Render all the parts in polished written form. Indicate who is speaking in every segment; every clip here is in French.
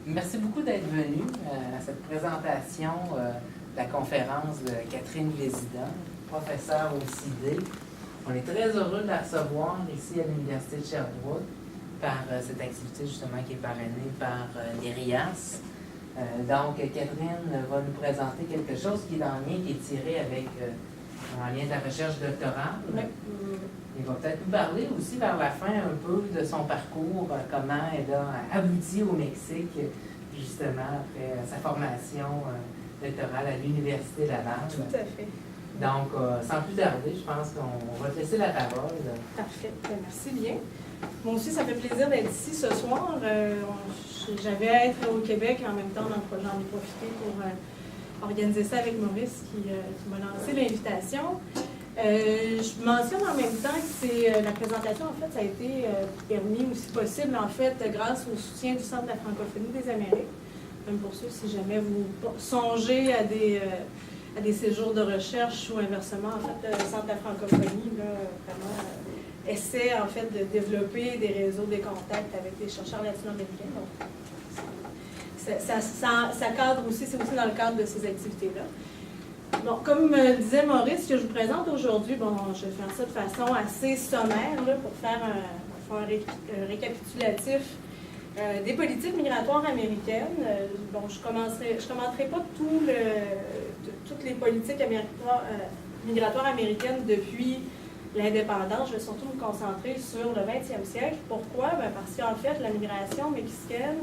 Speaker 1: Merci beaucoup d'être venu à cette présentation de la conférence de Catherine Vézina, professeure au CID. On est très heureux de la recevoir ici à l'Université de Sherbrooke par cette activité justement qui est parrainée par l'IRIAS. Donc, Catherine va nous présenter quelque chose qui est en lien, qui est tiré avec en lien de la recherche doctorale.
Speaker 2: Oui.
Speaker 1: Il va peut-être nous parler aussi vers la fin un peu de son parcours, comment elle a abouti au Mexique, justement, après sa formation doctorale à l'Université Laval.
Speaker 2: Tout à fait.
Speaker 1: Donc, sans plus tarder, je pense qu'on va te laisser la parole.
Speaker 2: Parfait. Bien, merci bien. Moi aussi, ça fait plaisir d'être ici ce soir. J'avais à être au Québec en même temps, donc j'en ai profité pour organiser ça avec Maurice qui m'a lancé l'invitation. Je mentionne en même temps que la présentation, en fait, ça a été permis aussi possible, en fait, grâce au soutien du Centre de la francophonie des Amériques. Même pour ceux, si jamais vous songez à des séjours de recherche ou inversement, en fait, le Centre de la francophonie, là, vraiment, essaie, en fait, de développer des réseaux, des contacts avec des chercheurs latino-américains. Donc, ça cadre aussi, c'est aussi dans le cadre de ces activités-là. Bon, comme disait Maurice, ce que je vous présente aujourd'hui, bon, je vais faire ça de façon assez sommaire là, pour faire un récapitulatif des politiques migratoires américaines. Bon, je commenterai pas toutes les politiques migratoires américaines depuis l'indépendance. Je vais surtout me concentrer sur le 20e siècle. Pourquoi? Bien, parce qu'en fait, la migration mexicaine,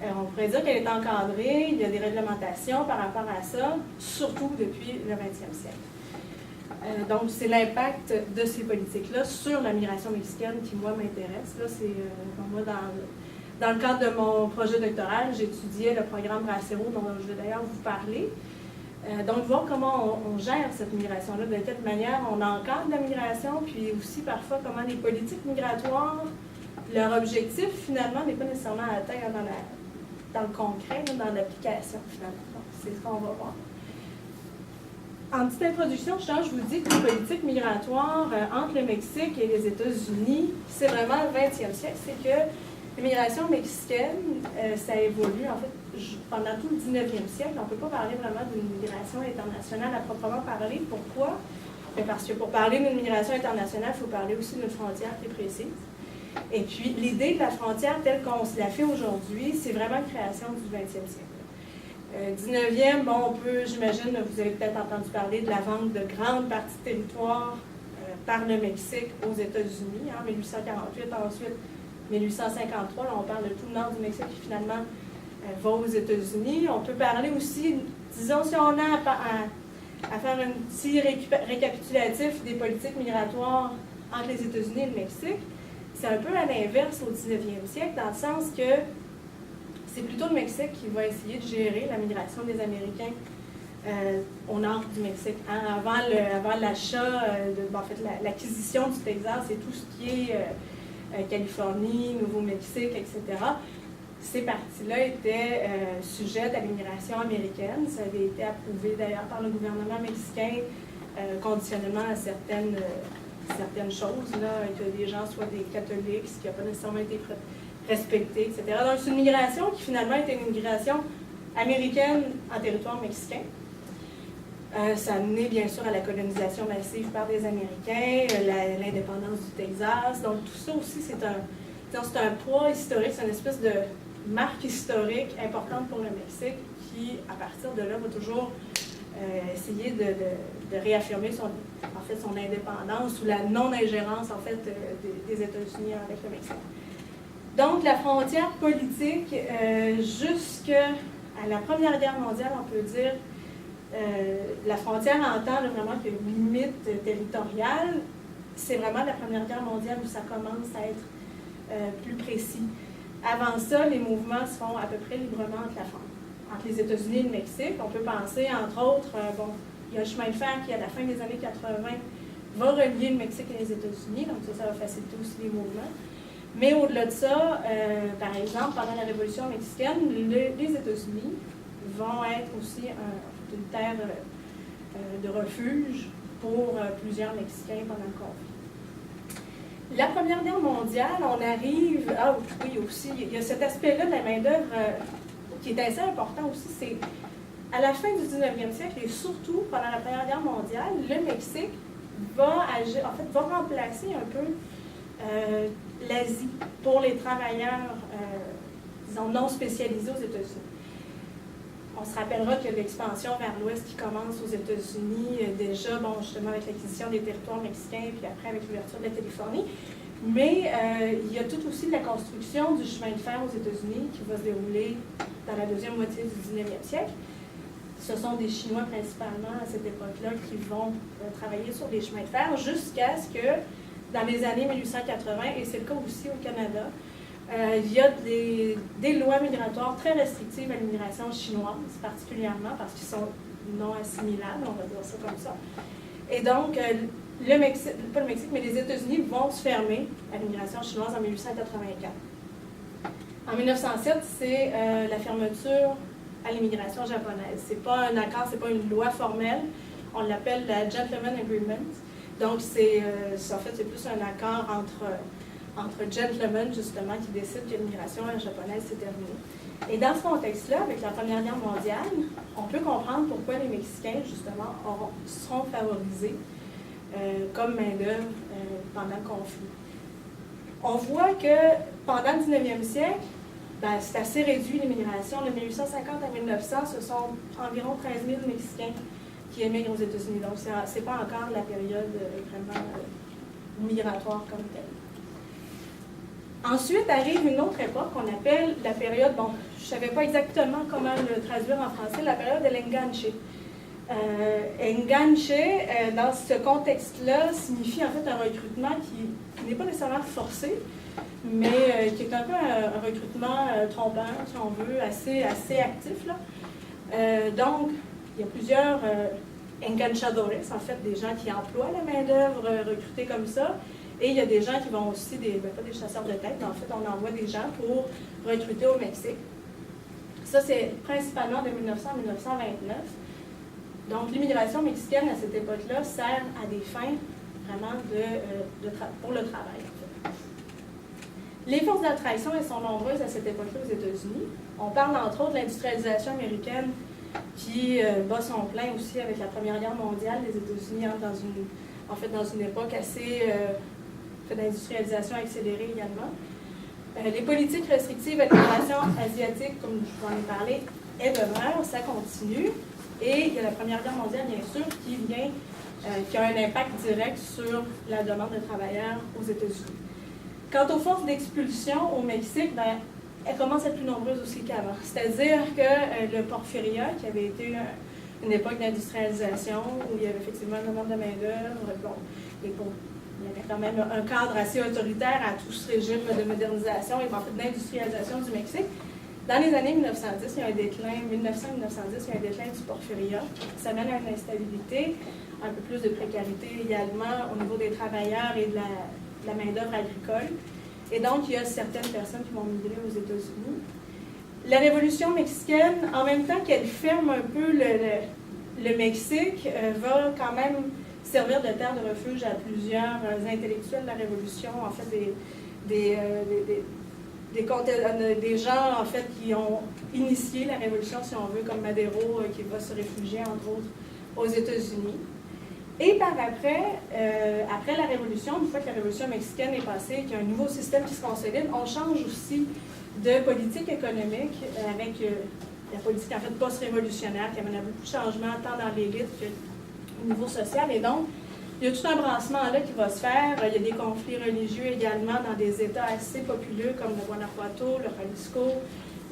Speaker 2: on pourrait dire qu'elle est encadrée, il y a des réglementations par rapport à ça, surtout depuis le 20e siècle. Donc, c'est l'impact de ces politiques-là sur la migration mexicaine qui, moi, m'intéresse. Là, c'est, moi, dans le cadre de mon projet doctoral, j'étudiais le programme Bracero, dont je vais d'ailleurs vous parler. Donc, voir comment on gère cette migration-là, de quelle manière on encadre la migration, puis aussi, parfois, comment les politiques migratoires, leur objectif, finalement, n'est pas nécessairement atteint dans le concret, dans l'application, finalement. Donc, c'est ce qu'on va voir. En petite introduction, je vous dis que les politiques migratoires entre le Mexique et les États-Unis, c'est vraiment le 20e siècle. C'est que l'immigration mexicaine, ça évolue, en fait, pendant tout le 19e siècle. On ne peut pas parler vraiment d'une migration internationale à proprement parler. Pourquoi? Parce que pour parler d'une migration internationale, il faut parler aussi d'une frontière qui est précise. Et puis, l'idée de la frontière telle qu'on se la fait aujourd'hui, c'est vraiment une création du 20e siècle. 19e, bon, j'imagine, vous avez peut-être entendu parler de la vente de grandes parties de territoire par le Mexique aux États-Unis, en 1848, ensuite 1853, là, on parle de tout le nord du Mexique qui finalement va aux États-Unis. On peut parler aussi, disons, si on a à faire un petit récapitulatif des politiques migratoires entre les États-Unis et le Mexique, c'est un peu à l'inverse au 19e siècle, dans le sens que c'est plutôt le Mexique qui va essayer de gérer la migration des Américains au nord du Mexique. Hein? Avant l'achat, en fait, l'acquisition du Texas et tout ce qui est Californie, Nouveau-Mexique, etc., ces parties-là étaient sujettes à l'immigration américaine. Ça avait été approuvé d'ailleurs par le gouvernement mexicain, conditionnellement à certaines choses, là, que les gens soient des catholiques, ce qui n'a pas nécessairement été respecté, etc. Donc, c'est une migration qui finalement était une migration américaine en territoire mexicain. Ça a mené bien sûr à la colonisation massive par des Américains, l'indépendance du Texas. Donc, tout ça aussi, c'est un poids historique, c'est une espèce de marque historique importante pour le Mexique qui, à partir de là, va toujours essayer de réaffirmer son indépendance ou la non-ingérence en fait des États-Unis avec le Mexique. Donc, la frontière politique, jusqu'à la Première Guerre mondiale, on peut dire, la frontière en temps vraiment que limite territoriale, c'est vraiment la Première Guerre mondiale où ça commence à être plus précis. Avant ça, les mouvements se font à peu près librement entre les États-Unis et le Mexique. On peut penser, entre autres, il y a un chemin de fer qui, à la fin des années 80, va relier le Mexique et les États-Unis, donc ça va faciliter aussi les mouvements. Mais au-delà de ça, par exemple, pendant la Révolution mexicaine, les États-Unis vont être aussi une terre de refuge pour plusieurs Mexicains pendant le conflit. La Première Guerre mondiale, on arrive... Ah oui, aussi, il y a cet aspect-là de la main-d'œuvre qui est assez important aussi, c'est à la fin du 19e siècle et surtout pendant la Première Guerre mondiale, le Mexique va remplacer un peu l'Asie pour les travailleurs, disons, non spécialisés aux États-Unis. On se rappellera que l'expansion vers l'ouest qui commence aux États-Unis, déjà, bon, justement avec l'acquisition des territoires mexicains, puis après avec l'ouverture de la Californie. Mais il y a tout aussi de la construction du chemin de fer aux États-Unis qui va se dérouler dans la deuxième moitié du 19e siècle. Ce sont des Chinois principalement à cette époque-là qui vont travailler sur des chemins de fer jusqu'à ce que, dans les années 1880, et c'est le cas aussi au Canada, il y a des lois migratoires très restrictives à l'immigration chinoise, particulièrement parce qu'ils sont non assimilables, on va dire ça comme ça. Et donc, le Mexique, pas le Mexique, mais les États-Unis vont se fermer à l'immigration chinoise en 1884. En 1907, c'est la fermeture à l'immigration japonaise. C'est pas un accord, c'est pas une loi formelle. On l'appelle la Gentleman Agreement. Donc, en fait, c'est plus un accord entre gentlemen, justement, qui décident que l'immigration japonaise s'est terminée. Et dans ce contexte-là, avec la Première Guerre mondiale, on peut comprendre pourquoi les Mexicains, justement, seront favorisés comme main-d'œuvre pendant le conflit. On voit que pendant le 19e siècle, c'est assez réduit l'immigration. De 1850 à 1900, ce sont environ 13 000 Mexicains qui émigrent aux États-Unis. Donc, ce n'est pas encore la période vraiment migratoire comme telle. Ensuite arrive une autre époque qu'on appelle la période, bon, je ne savais pas exactement comment le traduire en français, la période de l'enganche. Enganche, dans ce contexte-là, signifie en fait un recrutement qui n'est pas nécessairement forcé, mais qui est un peu un recrutement trompeur, si on veut, assez actif, là. Donc, il y a plusieurs enganchadores, en fait, des gens qui emploient la main-d'œuvre recrutée comme ça. Et il y a des gens qui vont aussi, pas des chasseurs de tête, mais en fait, on envoie des gens pour recruter au Mexique. Ça, c'est principalement de 1900 à 1929. Donc, l'immigration mexicaine à cette époque-là sert à des fins vraiment pour le travail. En fait. Les forces d'attraction, elles sont nombreuses à cette époque-là aux États-Unis. On parle entre autres de l'industrialisation américaine qui bat son plein aussi avec la Première Guerre mondiale. Les États-Unis entrent dans une époque assez d'industrialisation accélérée également. Les politiques restrictives à l'immigration asiatique, comme je vous en ai parlé, elles demeurent, ça continue. Et il y a la Première Guerre mondiale, bien sûr, qui a un impact direct sur la demande de travailleurs aux États-Unis. Quant aux forces d'expulsion au Mexique, elles commencent à être plus nombreuses aussi qu'avant. C'est-à-dire que le porphyria, qui avait été une époque d'industrialisation, où il y avait effectivement un nombre de main-d'œuvre, il y avait quand même un cadre assez autoritaire à tout ce régime de modernisation et en fait d'industrialisation du Mexique. Dans les années 1910, il y a un déclin, 1900-1910, il y a un déclin du porphyria. Ça mène à une instabilité, un peu plus de précarité également au niveau des travailleurs et de la main-d'œuvre agricole. Et donc, il y a certaines personnes qui vont migrer aux États-Unis. La Révolution mexicaine, en même temps qu'elle ferme un peu le Mexique, va quand même servir de terre de refuge à plusieurs intellectuels de la Révolution, en fait des gens en fait qui ont initié la Révolution, si on veut, comme Madero, qui va se réfugier, entre autres, aux États-Unis. Et par après la Révolution, une fois que la Révolution mexicaine est passée, qu'il y a un nouveau système qui se consolide, on change aussi de politique économique avec la politique en fait post-révolutionnaire qui amène à beaucoup de changements tant dans l'élite qu'au niveau social. Et donc, il y a tout un brassement là qui va se faire. Il y a des conflits religieux également dans des États assez populeux comme le Guanajuato, le Jalisco,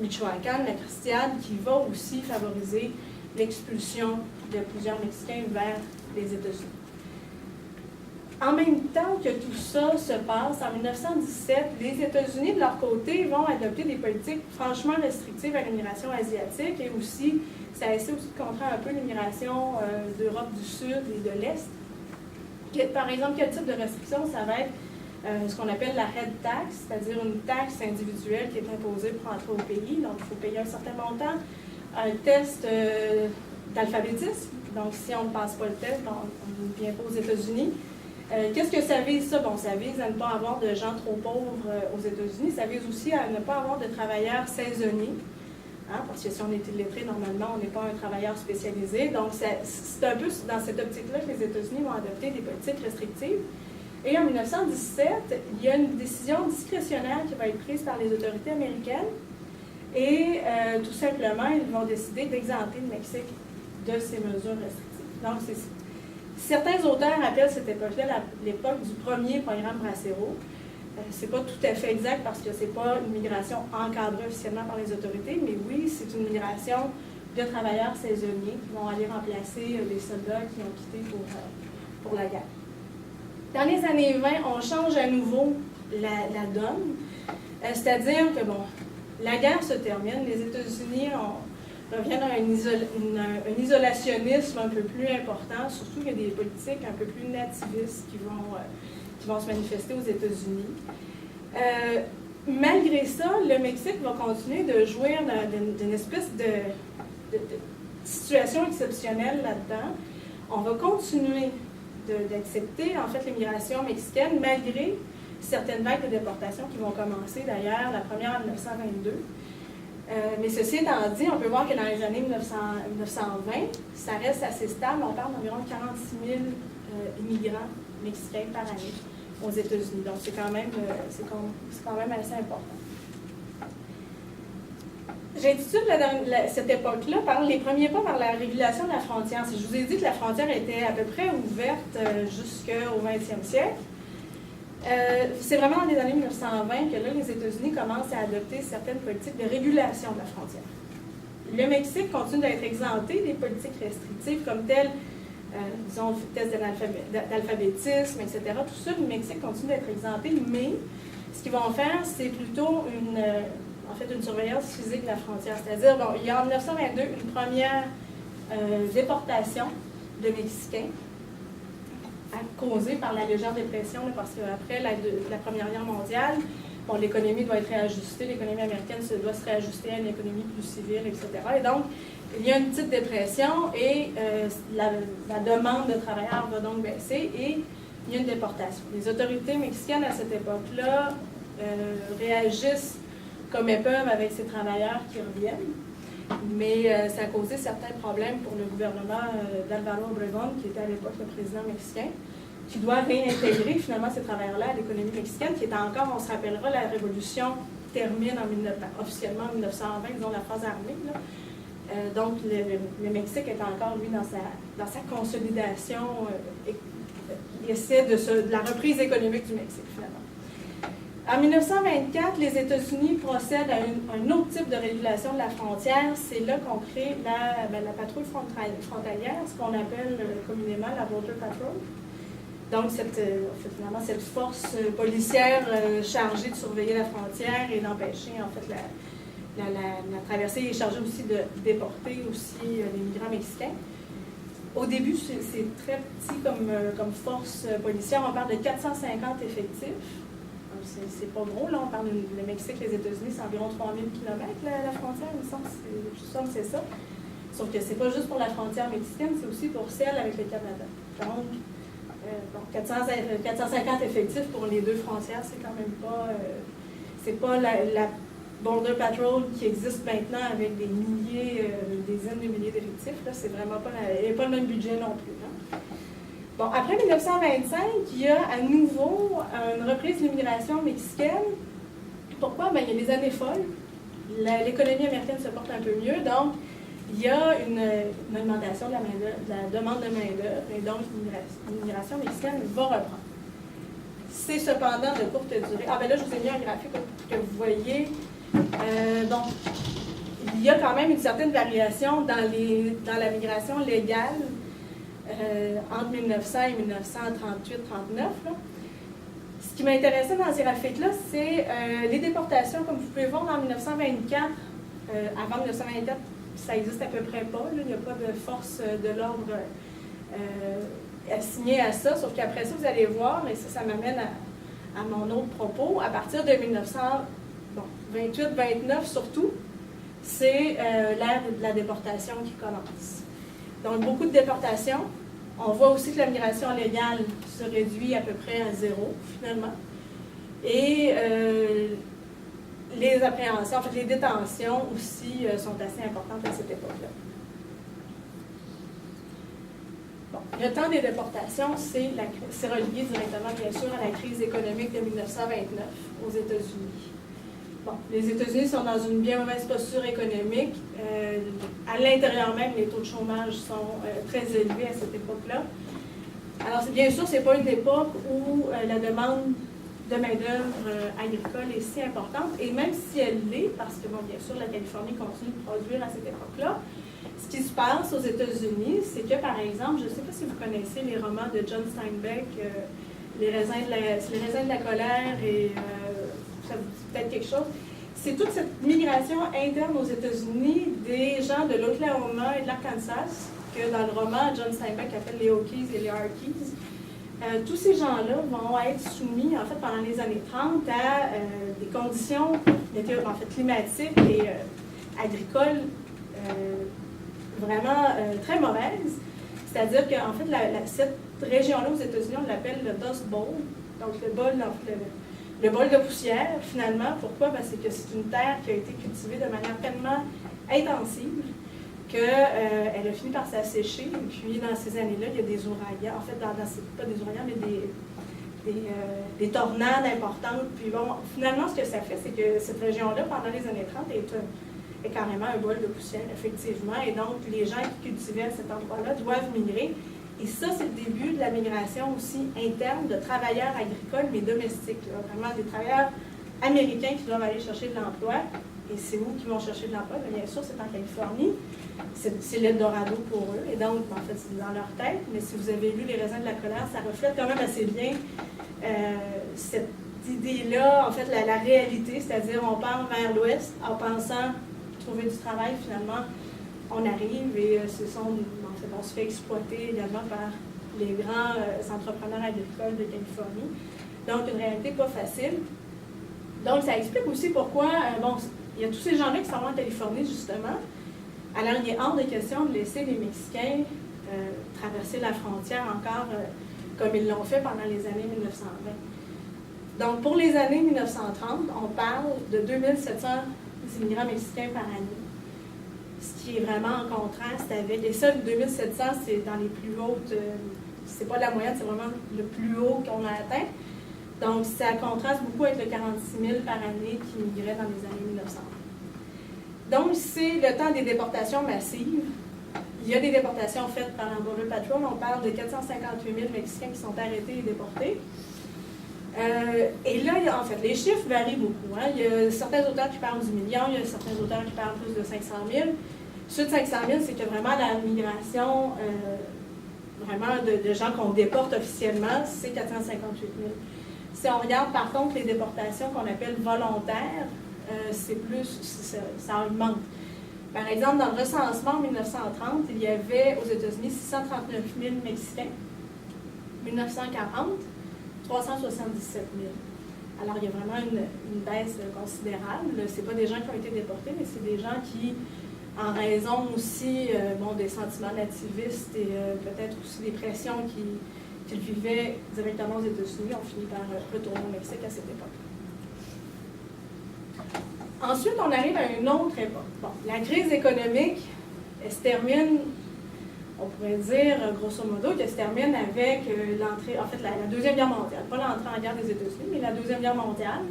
Speaker 2: Michoacán, la Christiane, qui va aussi favoriser l'expulsion de plusieurs Mexicains vers les États-Unis. En même temps que tout ça se passe, en 1917, les États-Unis, de leur côté, vont adopter des politiques franchement restrictives à l'immigration asiatique et aussi, ça essaie aussi de contrer un peu l'immigration d'Europe du Sud et de l'Est. Par exemple, quel type de restriction? Ça va être ce qu'on appelle la head tax, c'est-à-dire une taxe individuelle qui est imposée pour entrer au pays. Donc, il faut payer un certain montant. Un test d'alphabétisme. Donc, si on ne passe pas le test, on ne vient pas aux États-Unis. Qu'est-ce que ça vise, ça? Bon, ça vise à ne pas avoir de gens trop pauvres aux États-Unis. Ça vise aussi à ne pas avoir de travailleurs saisonniers. Parce que si on est illettré, normalement, on n'est pas un travailleur spécialisé. Donc, c'est un peu dans cette optique-là que les États-Unis vont adopter des politiques restrictives. Et en 1917, il y a une décision discrétionnaire qui va être prise par les autorités américaines. Et tout simplement, ils vont décider d'exempter le Mexique de ces mesures restrictives. Donc, certains auteurs appellent cette époque-là l'époque du premier programme Bracero. C'est pas tout à fait exact parce que c'est pas une migration encadrée officiellement par les autorités, mais oui, c'est une migration de travailleurs saisonniers qui vont aller remplacer les soldats qui ont quitté pour la guerre. Dans les années 20, on change à nouveau la donne, c'est-à-dire que, bon, la guerre se termine, les États-Unis reviennent à un isolationnisme un peu plus important, surtout qu'il y a des politiques un peu plus nativistes qui vont se manifester aux États-Unis. Malgré ça, le Mexique va continuer de jouir d'une espèce de situation exceptionnelle là-dedans. On va continuer d'accepter, en fait, l'immigration mexicaine, malgré certaines vagues de déportation qui vont commencer, d'ailleurs, la première en 1922. Mais ceci étant dit, on peut voir que dans les années 1920, ça reste assez stable. On parle d'environ 46 000 immigrants mexicains par année aux États-Unis. Donc, c'est quand même assez important. J'intitule cette époque-là par les premiers pas vers la régulation de la frontière. Si je vous ai dit que la frontière était à peu près ouverte jusqu'au 20e siècle, c'est vraiment dans les années 1920 que là, les États-Unis commencent à adopter certaines politiques de régulation de la frontière. Le Mexique continue d'être exempté des politiques restrictives comme telles, disons, tests d'alphabétisme, etc. Tout ça, le Mexique continue d'être exempté, mais ce qu'ils vont faire, c'est plutôt une surveillance physique de la frontière. C'est-à-dire, bon, il y a en 1922 une première déportation de Mexicains causée par la légère dépression, parce qu'après la Première Guerre mondiale, bon, l'économie doit être réajustée, l'économie américaine doit se réajuster à une économie plus civile, etc. Et donc, il y a une petite dépression et la demande de travailleurs va donc baisser et il y a une déportation. Les autorités mexicaines à cette époque-là réagissent comme elles peuvent avec ces travailleurs qui reviennent, mais ça a causé certains problèmes pour le gouvernement d'Álvaro Obregón, qui était à l'époque le président mexicain, qui doit réintégrer finalement ces travailleurs-là à l'économie mexicaine, qui est encore, on se rappellera, la révolution termine officiellement en 1920, disons la phase armée. Là. Donc le Mexique est encore, lui, dans sa consolidation, il essaie de la reprise économique du Mexique, finalement. En 1924, les États-Unis procèdent à un autre type de régulation de la frontière. C'est là qu'on crée la patrouille frontalière, ce qu'on appelle communément la Border Patrol. Donc, finalement, cette force policière chargée de surveiller la frontière et d'empêcher, en fait, la traversée est chargée aussi de déporter aussi les migrants mexicains. Au début, c'est très petit comme force policière. On parle de 450 effectifs. C'est pas gros, là, on parle du Mexique, les États-Unis, c'est environ 3000 km la frontière, il me semble que c'est ça. Sauf que c'est pas juste pour la frontière mexicaine, c'est aussi pour celle avec le Canada. Donc, 450 effectifs pour les deux frontières, c'est quand même pas... c'est pas la Border Patrol qui existe maintenant avec des dizaines de milliers d'effectifs, là, c'est vraiment pas... Il n'y a pas le même budget non plus, hein. Bon, après 1925, il y a à nouveau une reprise de l'immigration mexicaine. Pourquoi? Bien, il y a des années folles. L'économie américaine se porte un peu mieux, donc il y a une augmentation de la demande de main-d'œuvre, et donc l'immigration mexicaine va reprendre. C'est cependant de courte durée. Ah, bien là, je vous ai mis un graphique pour que vous voyez. Donc, il y a quand même une certaine variation dans la migration légale. Entre 1900 et 1938-39. Ce qui m'intéressait dans ces graphiques-là, c'est les déportations. Comme vous pouvez voir, en 1924, avant 1924, ça n'existe à peu près pas. Là, il n'y a pas de force de l'ordre assignée à ça. Sauf qu'après ça, vous allez voir, et ça m'amène à mon autre propos, à partir de 1928-29 surtout, c'est l'ère de la déportation qui commence. Donc, beaucoup de déportations. On voit aussi que la migration légale se réduit à peu près à zéro, finalement. Et les appréhensions, en fait, les détentions aussi sont assez importantes à cette époque-là. Bon, le temps des déportations, c'est relié directement, bien sûr, à la crise économique de 1929 aux États-Unis. Bon, les États-Unis sont dans une bien mauvaise posture économique. À l'intérieur même, les taux de chômage sont très élevés à cette époque-là. Alors, bien sûr, ce n'est pas une époque où la demande de main-d'œuvre agricole est si importante, et même si elle l'est, parce que, bon, bien sûr, la Californie continue de produire à cette époque-là, ce qui se passe aux États-Unis, c'est que, par exemple, je ne sais pas si vous connaissez les romans de John Steinbeck, les raisins de la colère, et ça vous dit peut-être quelque chose. C'est toute cette migration interne aux États-Unis des gens de l'Oklahoma et de l'Arkansas, que dans le roman, John Steinbeck appelle les Hokies et les Harkies. Tous ces gens-là vont être soumis, en fait, pendant les années 30 à des conditions en fait, climatiques et agricoles vraiment très mauvaises. C'est-à-dire qu'en fait, cette région-là aux États-Unis, on l'appelle le Dust Bowl, donc le bol de poussière, finalement. Pourquoi? Parce que c'est une terre qui a été cultivée de manière tellement intensive qu'elle a fini par s'assécher. Et puis, dans ces années-là, il y a des ouragans. En fait, pas des ouragans, mais des tornades importantes. Puis bon, finalement, ce que ça fait, c'est que cette région-là, pendant les années 30, est carrément un bol de poussière, effectivement. Et donc, les gens qui cultivaient à cet endroit-là doivent migrer. Et ça, c'est le début de la migration aussi interne de travailleurs agricoles, mais domestiques. Là. Vraiment des travailleurs américains qui doivent aller chercher de l'emploi. Et c'est où qu'ils vont chercher de l'emploi? Bien sûr, c'est en Californie. C'est l'Eldorado pour eux. Et donc, en fait, c'est dans leur tête. Mais si vous avez lu Les raisins de la colère, ça reflète quand même assez bien cette idée-là, en fait, la réalité. C'est-à-dire, on part vers l'ouest en pensant trouver du travail. Finalement, on arrive et on se fait exploiter également par les grands entrepreneurs agricoles de Californie. Donc, une réalité pas facile. Donc, ça explique aussi pourquoi, il y a tous ces gens-là qui s'en vont en Californie, justement. Alors, il est hors de question de laisser les Mexicains traverser la frontière encore comme ils l'ont fait pendant les années 1920. Donc, pour les années 1930, on parle de 2700 immigrants mexicains par année. Ce qui est vraiment en contraste avec... Et ça, 2700, c'est dans les plus hautes... c'est pas la moyenne, c'est vraiment le plus haut qu'on a atteint. Donc, ça contraste beaucoup avec le 46 000 par année qui migraient dans les années 1900. Donc, c'est le temps des déportations massives. Il y a des déportations faites par la Border Patrol. On parle de 458 000 Mexicains qui sont arrêtés et déportés. Et là, en fait, les chiffres varient beaucoup. Hein. Il y a certains auteurs qui parlent du million, il y a certains auteurs qui parlent plus de 500 000. Ceux de 500 000, c'est que vraiment la migration vraiment de gens qu'on déporte officiellement, c'est 458 000. Si on regarde par contre les déportations qu'on appelle volontaires, c'est plus, ça augmente. Par exemple, dans le recensement en 1930, il y avait aux États-Unis 639 000 Mexicains. 1940, 377 000. Alors, il y a vraiment une baisse considérable. Ce n'est pas des gens qui ont été déportés, mais c'est des gens qui, en raison aussi des sentiments nativistes et peut-être aussi des pressions qu'ils vivaient directement aux États-Unis, ont fini par retourner au Mexique à cette époque. Ensuite, on arrive à une autre époque. Bon, la crise économique, elle se termine, on pourrait dire, grosso modo, qu'elle se termine avec l'entrée, en fait, la Deuxième Guerre mondiale. Pas l'entrée en guerre des États-Unis, mais la Deuxième Guerre mondiale.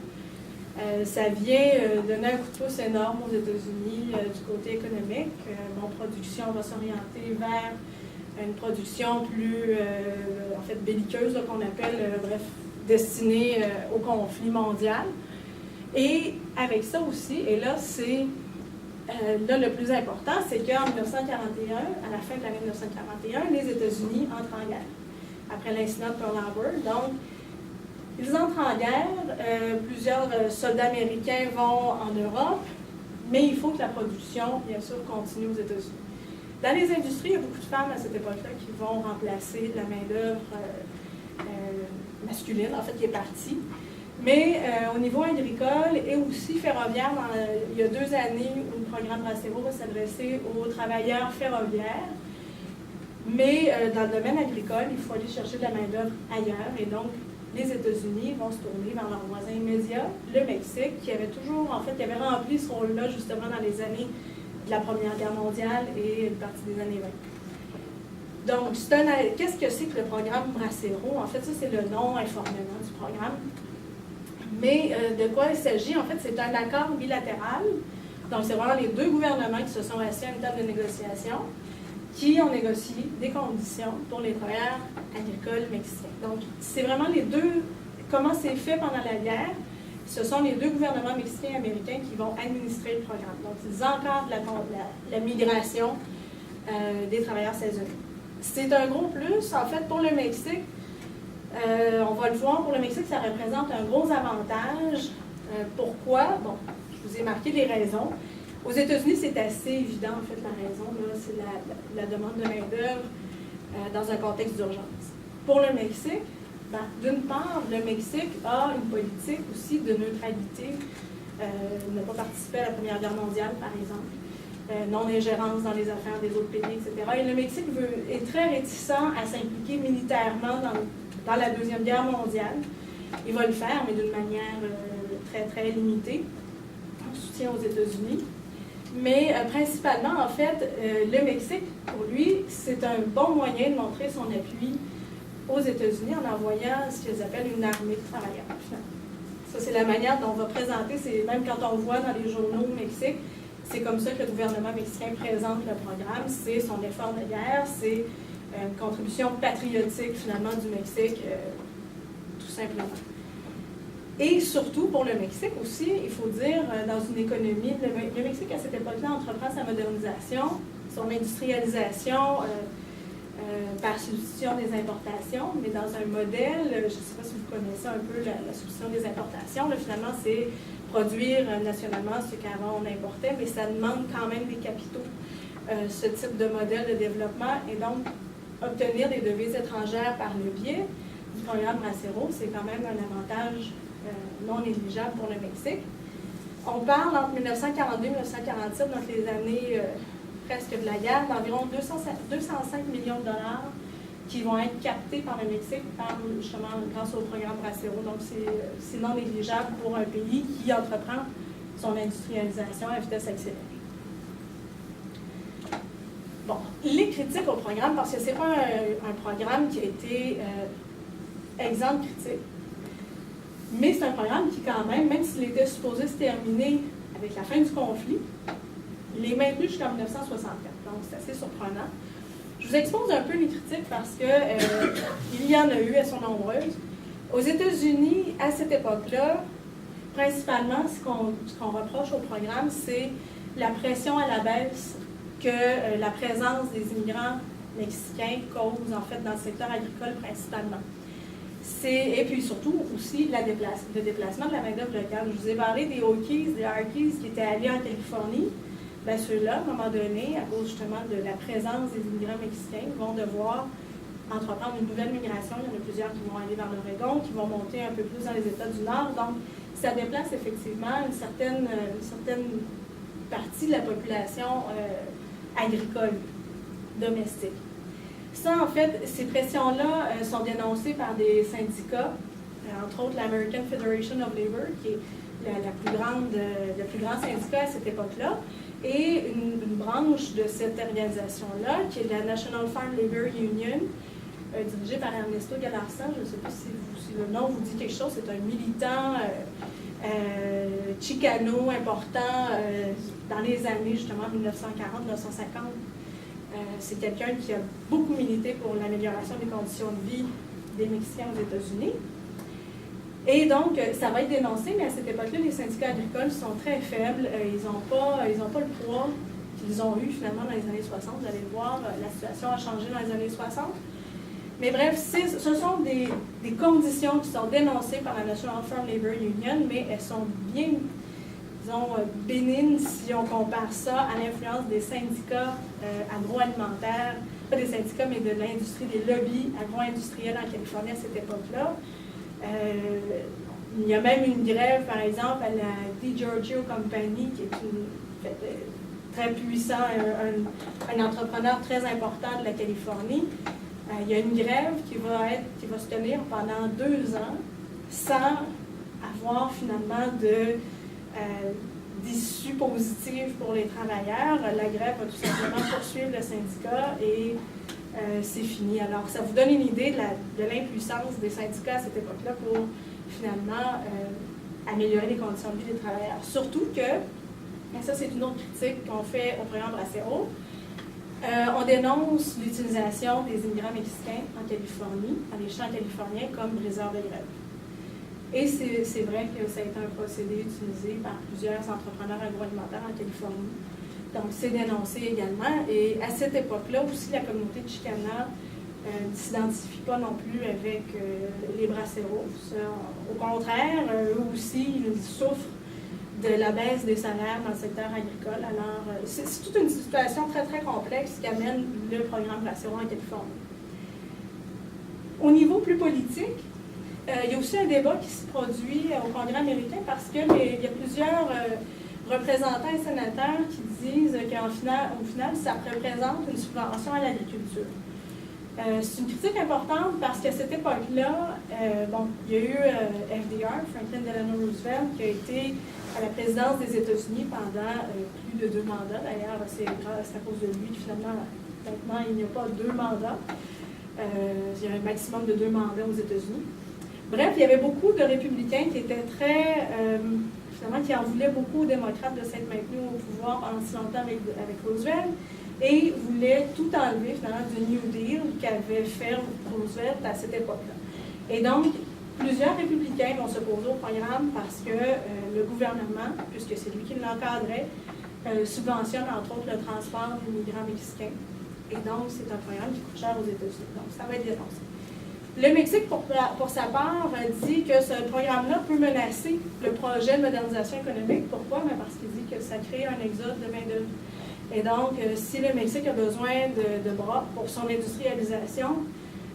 Speaker 2: Ça vient donner un coup de pouce énorme aux États-Unis du côté économique. Production va s'orienter vers une production plus, belliqueuse, qu'on appelle, destinée au conflit mondial. Et avec ça aussi, et là, c'est le plus important, c'est qu'en 1941, à la fin de l'année 1941, les États-Unis entrent en guerre, après l'incident de Pearl Harbor. Donc, ils entrent en guerre, plusieurs soldats américains vont en Europe, mais il faut que la production, bien sûr, continue aux États-Unis. Dans les industries, il y a beaucoup de femmes à cette époque-là qui vont remplacer la main-d'œuvre masculine, en fait, qui est partie. Mais au niveau agricole et aussi ferroviaire, il y a 2 années où le programme Bracero va s'adresser aux travailleurs ferroviaires. Mais dans le domaine agricole, il faut aller chercher de la main-d'œuvre ailleurs. Et donc, les États-Unis vont se tourner vers leur voisin immédiat, le Mexique, qui avait toujours, en fait, qui avait rempli ce rôle-là justement dans les années de la Première Guerre mondiale et une partie des années 20. Donc, qu'est-ce que c'est que le programme Bracero? En fait, ça, c'est le nom informellement du programme. Mais de quoi il s'agit? En fait, c'est un accord bilatéral. Donc, c'est vraiment les deux gouvernements qui se sont assis à une table de négociation qui ont négocié des conditions pour les travailleurs agricoles mexicains. Donc, c'est vraiment les deux, comment c'est fait pendant la guerre, ce sont les deux gouvernements mexicains et américains qui vont administrer le programme. Donc, ils encadrent la migration des travailleurs saisonniers. C'est un gros plus, en fait, pour le Mexique. On va le voir, pour le Mexique, ça représente un gros avantage. Pourquoi? Bon, je vous ai marqué les raisons. Aux États-Unis, c'est assez évident, en fait, la raison. C'est la demande de main-d'œuvre dans un contexte d'urgence. Pour le Mexique, d'une part, le Mexique a une politique aussi de neutralité, n'a pas participé à la Première Guerre mondiale, par exemple, non-ingérence dans les affaires des autres pays, etc. Et le Mexique est très réticent à s'impliquer militairement dans la Deuxième Guerre mondiale. Il va le faire, mais d'une manière très, très limitée, en soutien aux États-Unis. Mais principalement, en fait, le Mexique, pour lui, c'est un bon moyen de montrer son appui aux États-Unis en envoyant ce qu'ils appellent une armée de travailleurs. Ça, c'est la manière dont on va présenter, même quand on le voit dans les journaux au Mexique, c'est comme ça que le gouvernement mexicain présente le programme. C'est son effort de guerre, c'est une contribution patriotique, finalement, du Mexique, tout simplement. Et surtout, pour le Mexique aussi, il faut dire, dans une économie, le Mexique, à cette époque-là, entreprend sa modernisation, son industrialisation par substitution des importations, mais dans un modèle, je ne sais pas si vous connaissez un peu la substitution des importations, là, finalement, c'est produire nationalement ce qu'avant on importait, mais ça demande quand même des capitaux, ce type de modèle de développement, et donc obtenir des devises étrangères par le biais du programme Bracero, c'est quand même un avantage non négligeable pour le Mexique. On parle entre 1942 et 1947, donc les années presque de la guerre, d'environ 205 millions de dollars qui vont être captés par le Mexique justement grâce au programme Bracero. Donc c'est non négligeable pour un pays qui entreprend son industrialisation à vitesse accélérée. Bon, les critiques au programme, parce que ce n'est pas un programme qui a été exempt de critiques. Mais c'est un programme qui, quand même s'il était supposé se terminer avec la fin du conflit, il est maintenu jusqu'en 1964. Donc, c'est assez surprenant. Je vous expose un peu les critiques parce que il y en a eu, elles sont nombreuses. Aux États-Unis, à cette époque-là, principalement, ce qu'on reproche au programme, c'est la pression à la baisse que la présence des immigrants mexicains cause, en fait, dans le secteur agricole principalement. Et puis surtout aussi le déplacement de la main-d'œuvre locale. Je vous ai parlé des Hokies, des Harkies qui étaient allés en Californie. Bien, ceux-là, à un moment donné, à cause justement de la présence des immigrants mexicains, vont devoir entreprendre une nouvelle migration. Il y en a plusieurs qui vont aller vers l'Oregon, qui vont monter un peu plus dans les États du Nord. Donc, ça déplace effectivement une certaine partie de la population agricole, domestique. Ça, en fait, ces pressions-là sont dénoncées par des syndicats, entre autres l'American Federation of Labor, qui est le plus grand syndicat à cette époque-là, et une branche de cette organisation-là, qui est la National Farm Labor Union, dirigée par Ernesto Galarza. Je ne sais pas si le nom vous dit quelque chose. C'est un militant chicano important dans les années, justement, 1940-1950. C'est quelqu'un qui a beaucoup milité pour l'amélioration des conditions de vie des Mexicains aux États-Unis. Et donc, ça va être dénoncé, mais à cette époque-là, les syndicats agricoles sont très faibles. Ils n'ont pas le poids qu'ils ont eu finalement dans les années 60. Vous allez le voir, la situation a changé dans les années 60. Mais bref, ce sont des conditions qui sont dénoncées par la National Farm Labor Union, mais elles sont bien, disons, bénignes si on compare ça à l'influence des syndicats agroalimentaires, pas des syndicats, mais de l'industrie, des lobbies agro-industriels en Californie à cette époque-là. Il y a même une grève, par exemple, à la DiGiorgio Company, qui est très puissant, un entrepreneur très important de la Californie, Il y a une grève qui va se tenir pendant 2 ans sans avoir finalement d'issue positive pour les travailleurs. La grève va tout simplement poursuivre le syndicat et c'est fini. Alors, ça vous donne une idée de l'impuissance des syndicats à cette époque-là pour finalement améliorer les conditions de vie des travailleurs. Surtout que, et ça c'est une autre critique qu'on fait au programme Bracero, on dénonce l'utilisation des immigrants mexicains en Californie, dans les champs californiens, comme briseurs de grève. Et c'est vrai que ça a été un procédé utilisé par plusieurs entrepreneurs agroalimentaires en Californie. Donc, c'est dénoncé également. Et à cette époque-là, aussi, la communauté de Chicana ne s'identifie pas non plus avec les Braceros. Au contraire, eux aussi, ils souffrent de la baisse des salaires dans le secteur agricole. Alors, c'est toute une situation très, très complexe qui amène le programme Bracero en Californie. Au niveau plus politique, il y a aussi un débat qui se produit au Congrès américain parce qu'il y a plusieurs représentants et sénateurs qui disent qu'au final, ça représente une subvention à l'agriculture. C'est une critique importante parce qu'à cette époque-là, il y a eu FDR, Franklin Delano Roosevelt, qui a été à la présidence des États-Unis pendant plus de 2 mandats. D'ailleurs, c'est à cause de lui que finalement, maintenant, il n'y a pas 2 mandats. Il y a un maximum de 2 mandats aux États-Unis. Bref, il y avait beaucoup de républicains qui étaient très, finalement, qui en voulaient beaucoup aux démocrates de s'être maintenus au pouvoir pendant si longtemps avec Roosevelt et voulaient tout enlever, finalement, du New Deal qu'avait fait Roosevelt à cette époque-là. Et donc, plusieurs républicains vont s'opposer au programme parce que le gouvernement, puisque c'est lui qui l'encadrait, subventionne entre autres le transport des migrants mexicains. Et donc, c'est un programme qui coûte cher aux États-Unis. Donc, ça va être dénoncé. Le Mexique, pour sa part, dit que ce programme-là peut menacer le projet de modernisation économique. Pourquoi? Parce qu'il dit que ça crée un exode de main-d'œuvre. Et donc, si le Mexique a besoin de bras pour son industrialisation,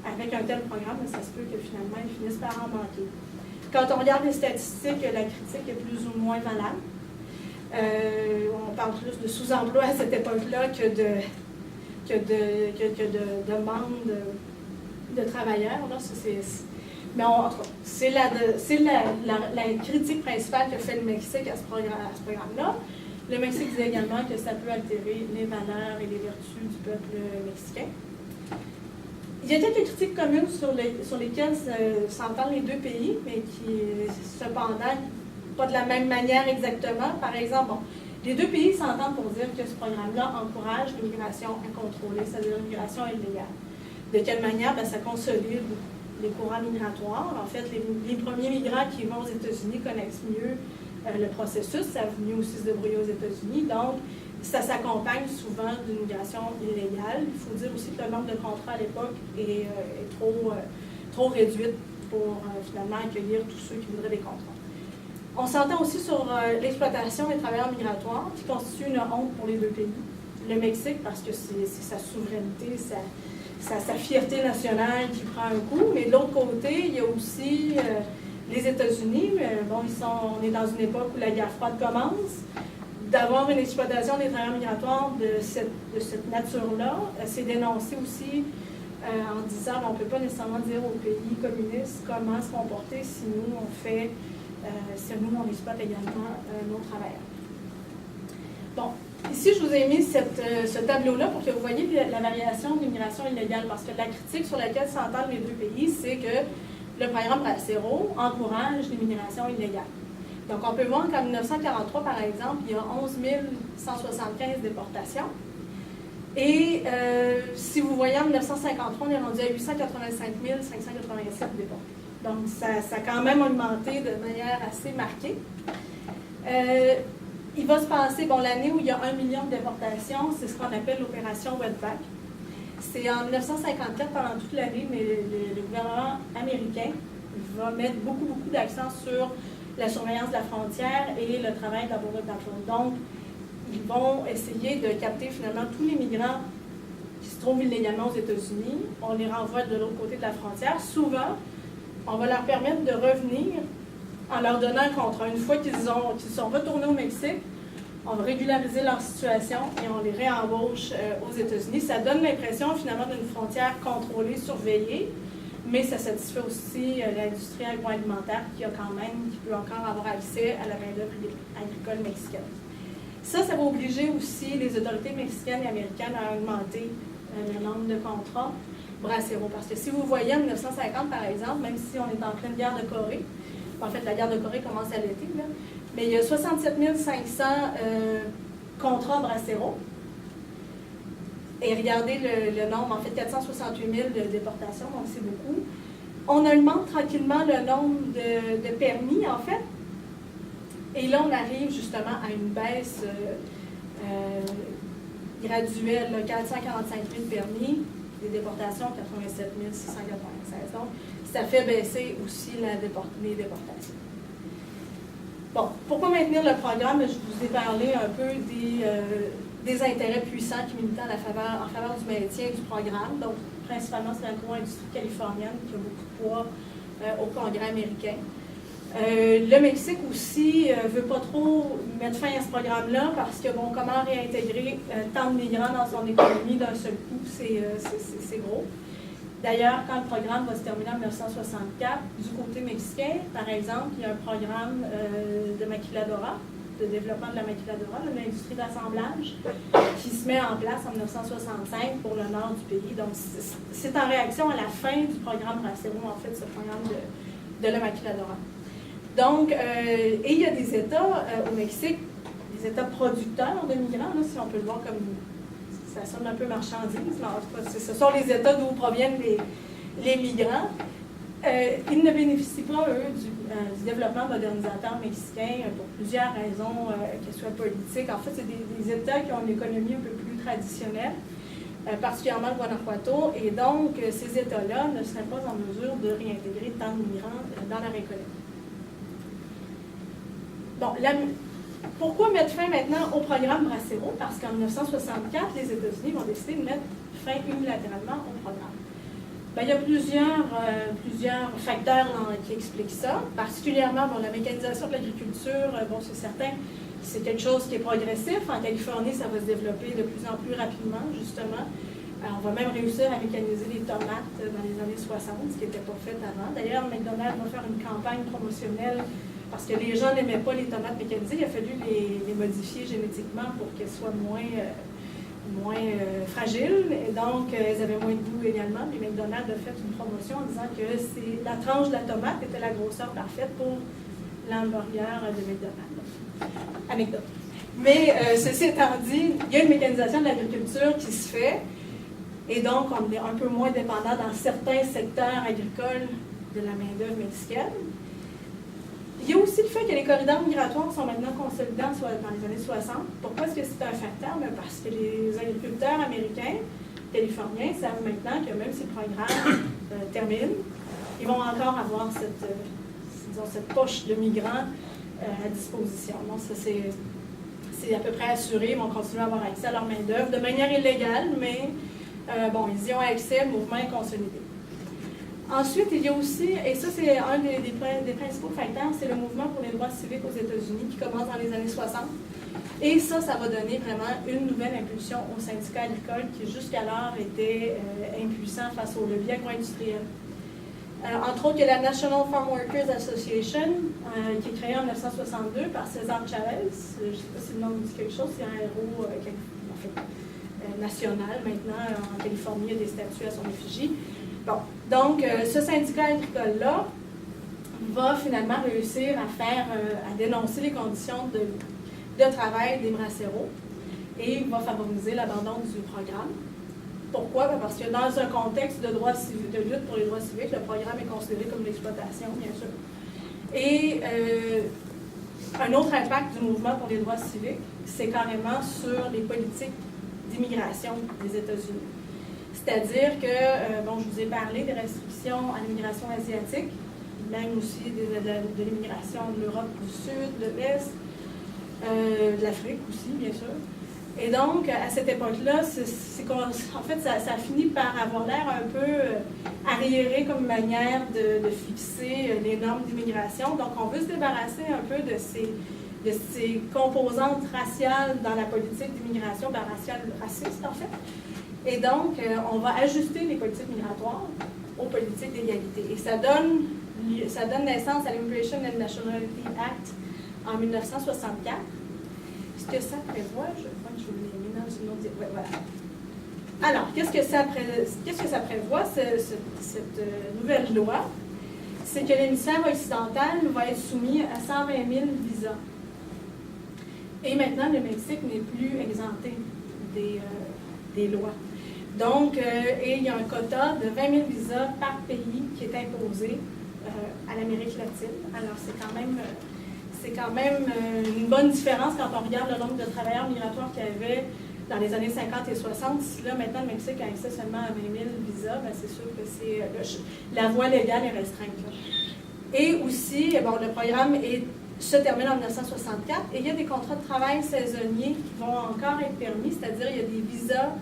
Speaker 2: avec un tel programme, ça se peut que finalement, il finisse par en manquer. Quand on regarde les statistiques, la critique est plus ou moins valable. On parle plus de sous-emploi à cette époque-là que de demande de travailleurs. Là, mais en tout cas, c'est la critique principale que fait le Mexique à ce programme-là. Le Mexique dit également que ça peut altérer les valeurs et les vertus du peuple mexicain. Il y a quelques critiques communes sur lesquelles s'entendent les 2 pays, mais qui, cependant, pas de la même manière exactement. Par exemple, les 2 pays s'entendent pour dire que ce programme-là encourage l'immigration incontrôlée, c'est-à-dire l'immigration illégale. De quelle manière? Ça consolide les courants migratoires. En fait, les premiers migrants qui vont aux États-Unis connaissent mieux le processus. Ça a venu aussi se débrouiller aux États-Unis. Donc, ça s'accompagne souvent d'une migration illégale. Il faut dire aussi que le nombre de contrats à l'époque est trop réduit pour finalement accueillir tous ceux qui voudraient des contrats. On s'entend aussi sur l'exploitation des travailleurs migratoires, qui constitue une honte pour les 2 pays. Le Mexique, parce que c'est sa souveraineté, sa fierté nationale qui prend un coup, mais de l'autre côté, il y a aussi les États-Unis. On est dans une époque où la guerre froide commence. D'avoir une exploitation des travailleurs migratoires de cette nature-là, c'est dénoncé aussi en disant qu'on ne peut pas nécessairement dire aux pays communistes comment se comporter si nous, on exploite également nos travailleurs. Bon. Ici, je vous ai mis ce tableau-là pour que vous voyez la variation de l'immigration illégale, parce que la critique sur laquelle s'entendent les 2 pays, c'est que le programme Bracero encourage l'immigration illégale. Donc, on peut voir qu'en 1943, par exemple, il y a 11 175 déportations. Et si vous voyez, en 1953, on est rendu à 885 587 déportés. Donc, ça a quand même augmenté de manière assez marquée. Il va se passer, l'année où il y a 1 million de déportations, c'est ce qu'on appelle l'opération Wetback. C'est en 1954, pendant toute l'année, mais le gouvernement américain va mettre beaucoup d'accent sur la surveillance de la frontière et le travail de la Border Patrol. Donc, ils vont essayer de capter finalement tous les migrants qui se trouvent illégalement aux États-Unis. On les renvoie de l'autre côté de la frontière. Souvent, on va leur permettre de revenir en leur donnant un contrat. Une fois qu'ils sont retournés au Mexique, on va régulariser leur situation et on les réembauche aux États-Unis. Ça donne l'impression finalement d'une frontière contrôlée, surveillée, mais ça satisfait aussi l'industrie agroalimentaire qui peut encore avoir accès à la main-d'œuvre agricole mexicaine. Ça va obliger aussi les autorités mexicaines et américaines à augmenter le nombre de contrats Bracero. Parce que si vous voyez en 1950, par exemple, même si on est en pleine guerre de Corée, en fait, la guerre de Corée commence à l'été, mais il y a 67 500 contrats Bracero. Et regardez le nombre, en fait, 468 000 de déportations, donc c'est beaucoup. On augmente tranquillement le nombre de permis, en fait. Et là, on arrive justement à une baisse graduelle, là, 445 000 permis, des déportations, 87 696. Donc, ça fait baisser aussi les déportations. Bon, pourquoi maintenir le programme? Je vous ai parlé un peu des intérêts puissants qui militent en faveur du maintien du programme. Donc, principalement, c'est l'agro-industrie californienne qui a beaucoup de poids au Congrès américain. Le Mexique aussi ne veut pas trop mettre fin à ce programme-là parce que, bon, comment réintégrer tant de migrants dans son économie d'un seul coup, c'est gros. D'ailleurs, quand le programme va se terminer en 1964, du côté mexicain, par exemple, il y a un programme de maquiladora, de développement de la maquiladora, de l'industrie d'assemblage, qui se met en place en 1965 pour le nord du pays. Donc, c'est en réaction à la fin du programme Bracero, en fait, ce programme de la maquiladora. Donc, et il y a des États au Mexique, des États producteurs de migrants, là, si on peut le voir comme ça sonne un peu marchandise, mais en tout cas, ce sont les États d'où proviennent les migrants. Ils ne bénéficient pas, eux, du développement modernisateur mexicain pour plusieurs raisons, qu'elles soient politiques. En fait, c'est des États qui ont une économie un peu plus traditionnelle, particulièrement le Guanajuato, et donc ces États-là ne seraient pas en mesure de réintégrer tant de migrants dans leur économie. Bon, pourquoi mettre fin maintenant au programme Bracero? Parce qu'en 1964, les États-Unis vont décider de mettre fin unilatéralement au programme. Bien, il y a plusieurs facteurs qui expliquent ça, particulièrement la mécanisation de l'agriculture, c'est certain, c'est quelque chose qui est progressif. En Californie, ça va se développer de plus en plus rapidement, justement. On va même réussir à mécaniser les tomates dans les années 60, ce qui n'était pas fait avant. D'ailleurs, McDonald's va faire une campagne promotionnelle parce que les gens n'aimaient pas les tomates mécanisées. Il a fallu les modifier génétiquement pour qu'elles soient moins fragiles. Et donc, elles avaient moins de goût également. Puis McDonald's a fait une promotion en disant que la tranche de la tomate était la grosseur parfaite pour l'hamburger de McDonald's. À McDonald's. Mais ceci étant dit, il y a une mécanisation de l'agriculture qui se fait. Et donc, on est un peu moins dépendant dans certains secteurs agricoles de la main-d'œuvre mexicaine. Il y a aussi le fait que les corridors migratoires sont maintenant consolidés dans les années 60. Pourquoi est-ce que c'est un facteur? Parce que les agriculteurs américains, californiens, savent maintenant que même si le programme termine, ils vont encore avoir cette poche de migrants à disposition. Donc, ça, c'est à peu près assuré. Ils vont continuer à avoir accès à leur main-d'œuvre de manière illégale, mais ils y ont accès, le mouvement est consolidé. Ensuite, il y a aussi, et ça c'est un des principaux facteurs, c'est le mouvement pour les droits civiques aux États-Unis qui commence dans les années 60. Et ça va donner vraiment une nouvelle impulsion aux syndicats agricoles qui jusqu'alors étaient impuissants face aux leviers agro-industriels. Entre autres, il y a la National Farm Workers Association qui est créée en 1962 par César Chavez. Je ne sais pas si le nom vous dit quelque chose, c'est un héros national maintenant. En Californie, il y a des statues à son effigie. Bon, donc, ce syndicat agricole-là va finalement réussir à dénoncer les conditions de travail des Bracero et va favoriser l'abandon du programme. Pourquoi? Parce que dans un contexte de lutte pour les droits civiques, le programme est considéré comme l'exploitation, bien sûr. Et un autre impact du mouvement pour les droits civiques, c'est carrément sur les politiques d'immigration des États-Unis. C'est-à-dire que, je vous ai parlé des restrictions à l'immigration asiatique, même aussi de l'immigration de l'Europe du Sud, de l'Est, de l'Afrique aussi, bien sûr. Et donc, à cette époque-là, en fait, ça finit par avoir l'air un peu arriéré comme manière de fixer les normes d'immigration. Donc, on veut se débarrasser un peu de de ces composantes raciales dans la politique d'immigration, raciste en fait. Et donc, on va ajuster les politiques migratoires aux politiques d'égalité. Et ça donne naissance à l'Immigration and Nationality Act en 1964. Ce que ça prévoit, je crois que je vous l'ai mis dans une autre... Ouais, voilà. Alors, qu'est-ce que ça prévoit, cette nouvelle loi? C'est que l'hémisphère occidental va être soumis à 120 000 visas. Et maintenant, le Mexique n'est plus exempté des lois. Donc, et il y a un quota de 20 000 visas par pays qui est imposé à l'Amérique latine. Alors, c'est quand même une bonne différence quand on regarde le nombre de travailleurs migratoires qu'il y avait dans les années 50 et 60. Si là, maintenant, le Mexique a accès seulement à 20 000 visas, bien, c'est sûr que la voie légale est restreinte. Là. Et aussi, bon, le programme se termine en 1964 et il y a des contrats de travail saisonniers qui vont encore être permis, c'est-à-dire il y a des visas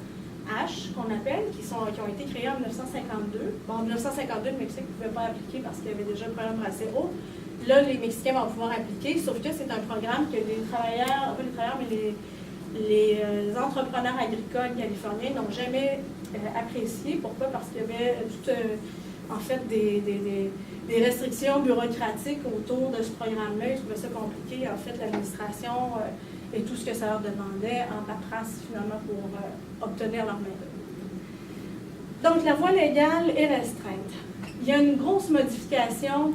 Speaker 2: H, qu'on appelle, qui ont été créés en 1952. Bon, en 1952, le Mexique ne pouvait pas appliquer parce qu'il y avait déjà un programme assez haut. Là, les Mexicains vont pouvoir appliquer, sauf que c'est un programme que les entrepreneurs agricoles californiens n'ont jamais apprécié. Pourquoi? Parce qu'il y avait en fait des restrictions bureaucratiques autour de ce programme-là. Ils trouvaient ça compliqué. En fait, l'administration et tout ce que ça leur demandait en paperasse, finalement, pour obtenir leur main-d'œuvre. Donc, la voie légale est restreinte. Il y a une grosse modification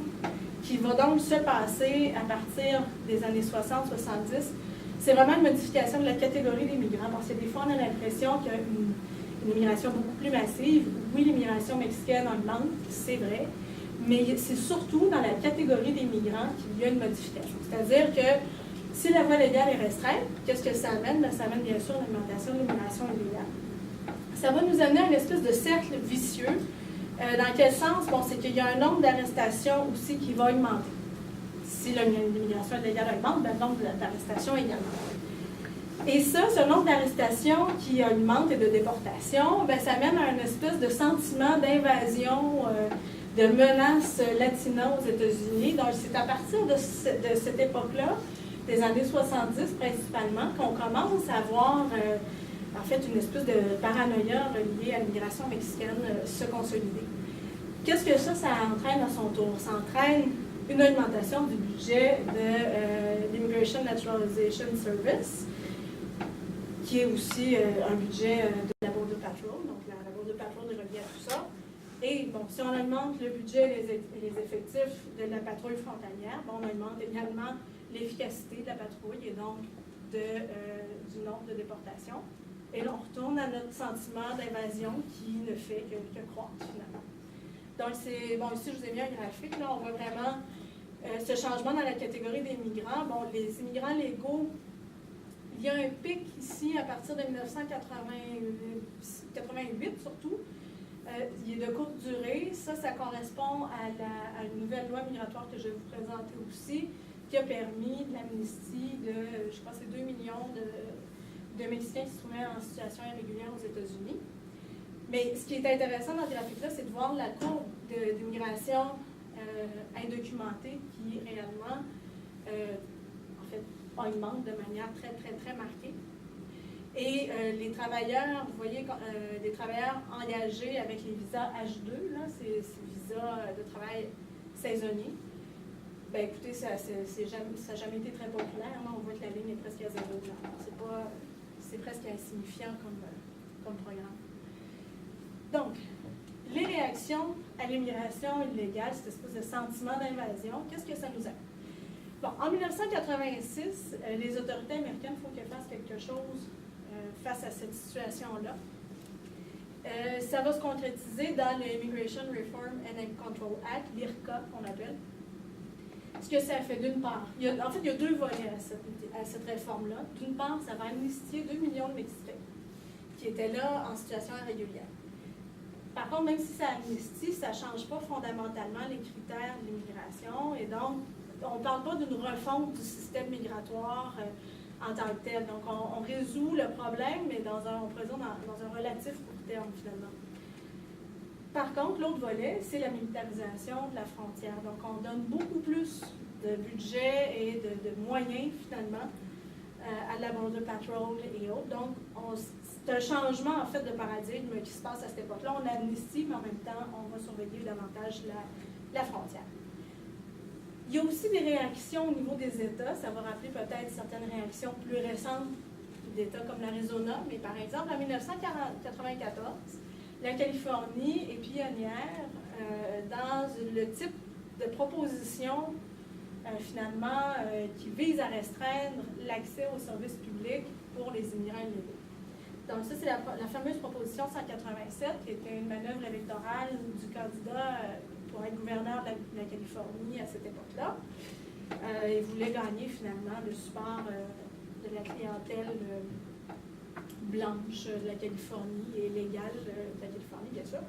Speaker 2: qui va donc se passer à partir des années 60-70. C'est vraiment une modification de la catégorie des migrants, parce que des fois, on a l'impression qu'il y a une immigration beaucoup plus massive. Oui, l'immigration mexicaine augmente, c'est vrai, mais c'est surtout dans la catégorie des migrants qu'il y a une modification. C'est-à-dire que si la voie légale est restreinte, qu'est-ce que ça amène? Bien, ça amène bien sûr l'augmentation de l'immigration illégale. Ça va nous amener à une espèce de cercle vicieux. Dans quel sens? Bon, c'est qu'il y a un nombre d'arrestations aussi qui va augmenter. Si l'immigration illégale augmente, bien, le nombre d'arrestations également. Et ça, ce nombre d'arrestations qui augmente et de déportations, bien, ça amène à une espèce de sentiment d'invasion, de menace latina aux États-Unis. Donc, c'est à partir de cette époque-là, des années 70 principalement, qu'on commence à voir en fait une espèce de paranoïa reliée à l'immigration mexicaine se consolider. Qu'est-ce que ça entraîne à son tour? Ça entraîne une augmentation du budget de l'Immigration Naturalization Service, qui est aussi un budget de la Border Patrol. Donc, la Border Patrol est reliée à tout ça. Et bon, si on augmente le budget et les effectifs de la patrouille frontalière, bon, on augmente également l'efficacité de la patrouille et donc du nombre de déportations. Et là, on retourne à notre sentiment d'invasion qui ne fait que croître finalement. Donc, bon, ici, je vous ai mis un graphique. Là, on voit vraiment ce changement dans la catégorie des migrants. Bon, les immigrants légaux, il y a un pic ici à partir de 1988 surtout. Il est de courte durée. Ça correspond à une nouvelle loi migratoire que je vais vous présenter aussi, qui a permis l'amnistie de, je pense, c'est 2 millions de Mexicains qui se trouvaient en situation irrégulière aux États-Unis. Mais ce qui est intéressant dans ce graphique-là, c'est de voir la courbe d'immigration indocumentée qui réellement, en fait, augmente de manière très, très, très marquée. Et les travailleurs, vous voyez, les travailleurs engagés avec les visas H2, là, ces visas de travail saisonnier, bien écoutez, ça n'a jamais été très populaire. Là, on voit que la ligne est presque à 0. C'est presque insignifiant comme programme. Donc, les réactions à l'immigration illégale, cette espèce de sentiment d'invasion, qu'est-ce que ça nous a? Bon, en 1986, les autorités américaines, il faut qu'elles fassent quelque chose face à cette situation-là. Ça va se concrétiser dans l'Immigration Reform and Control Act, l'IRCA qu'on appelle. Ce que ça fait, d'une part, il y a 2 volets à cette réforme-là. D'une part, ça va amnistier 2 millions de Mexicains qui étaient là en situation irrégulière. Par contre, même si ça amnistie, ça ne change pas fondamentalement les critères de l'immigration. Et donc, on ne parle pas d'une refonte du système migratoire en tant que tel. Donc, on résout le problème, mais on présente dans un relatif court terme, finalement. Par contre, l'autre volet, c'est la militarisation de la frontière. Donc, on donne beaucoup plus de budget et de moyens, finalement, à la Border Patrol et autres. Donc, c'est un changement, en fait, de paradigme qui se passe à cette époque-là. On amnistie, mais en même temps, on va surveiller davantage la frontière. Il y a aussi des réactions au niveau des États. Ça va rappeler peut-être certaines réactions plus récentes d'États comme l'Arizona, mais par exemple, en 1994, la Californie est pionnière dans le type de proposition, finalement, qui vise à restreindre l'accès aux services publics pour les immigrants illégaux. Donc ça, c'est la fameuse proposition 187, qui était une manœuvre électorale du candidat pour être gouverneur de la Californie à cette époque-là. Il voulait gagner, finalement, le support de la clientèle blanche de la Californie et légale de la Californie, bien sûr.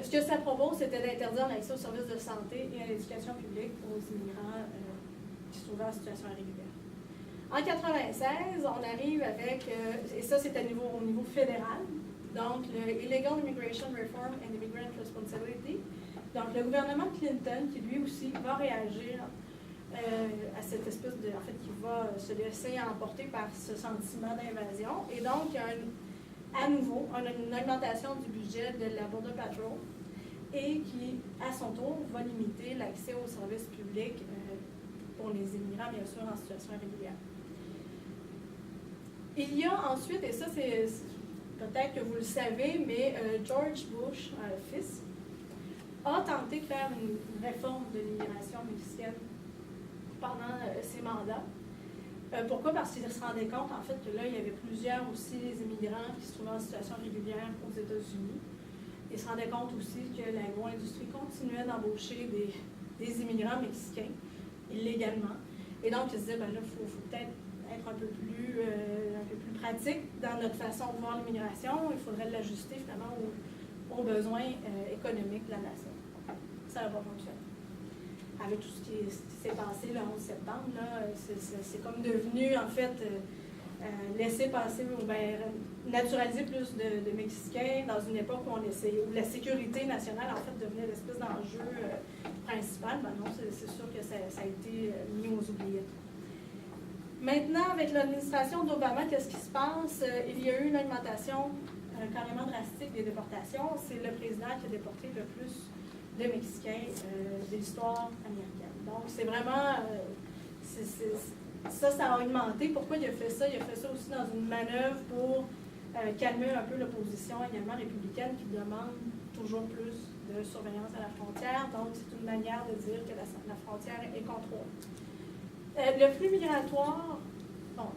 Speaker 2: Ce que ça propose, c'était d'interdire l'accès aux services de santé et à l'éducation publique aux immigrants qui se trouvaient en situation irrégulière. En 1996, on arrive avec, et ça c'est au niveau fédéral, donc le Illegal Immigration Reform and Immigrant Responsibility. Donc le gouvernement Clinton, qui lui aussi va réagir à cette espèce de, en fait, qui va se laisser emporter par ce sentiment d'invasion. Et donc, il y a à nouveau une augmentation du budget de la Border Patrol et qui, à son tour, va limiter l'accès aux services publics pour les immigrants, bien sûr, en situation irrégulière. Il y a ensuite, et ça c'est peut-être que vous le savez, mais George Bush, fils, a tenté de faire une réforme de l'immigration mexicaine pendant ses mandats. Pourquoi? Parce qu'il se rendait compte, en fait, que là, il y avait plusieurs aussi immigrants qui se trouvaient en situation régulière aux États-Unis. Il se rendait compte aussi que l'agro-industrie continuait d'embaucher des immigrants mexicains illégalement. Et donc, il se disait, ben là, il faut peut-être être un peu plus pratique dans notre façon de voir l'immigration. Il faudrait l'ajuster, finalement, aux besoins économiques de la nation. Ça n'a pas fonctionné. Avec tout ce qui s'est passé le 11 septembre, c'est comme devenu, en fait, laisser passer, ou bien naturaliser plus de Mexicains dans une époque où où la sécurité nationale, en fait, devenait l'espèce d'enjeu principal. Ben non, c'est sûr que ça a été mis aux oubliettes. Maintenant, avec l'administration d'Obama, qu'est-ce qui se passe? Il y a eu une augmentation carrément drastique des déportations. C'est le président qui a déporté le plus de Mexicains de l'histoire américaine. Donc, c'est vraiment... ça a augmenté. Pourquoi il a fait ça? Il a fait ça aussi dans une manœuvre pour calmer un peu l'opposition également républicaine qui demande toujours plus de surveillance à la frontière. Donc, c'est une manière de dire que la frontière est contrôlée. Le flux migratoire, bon,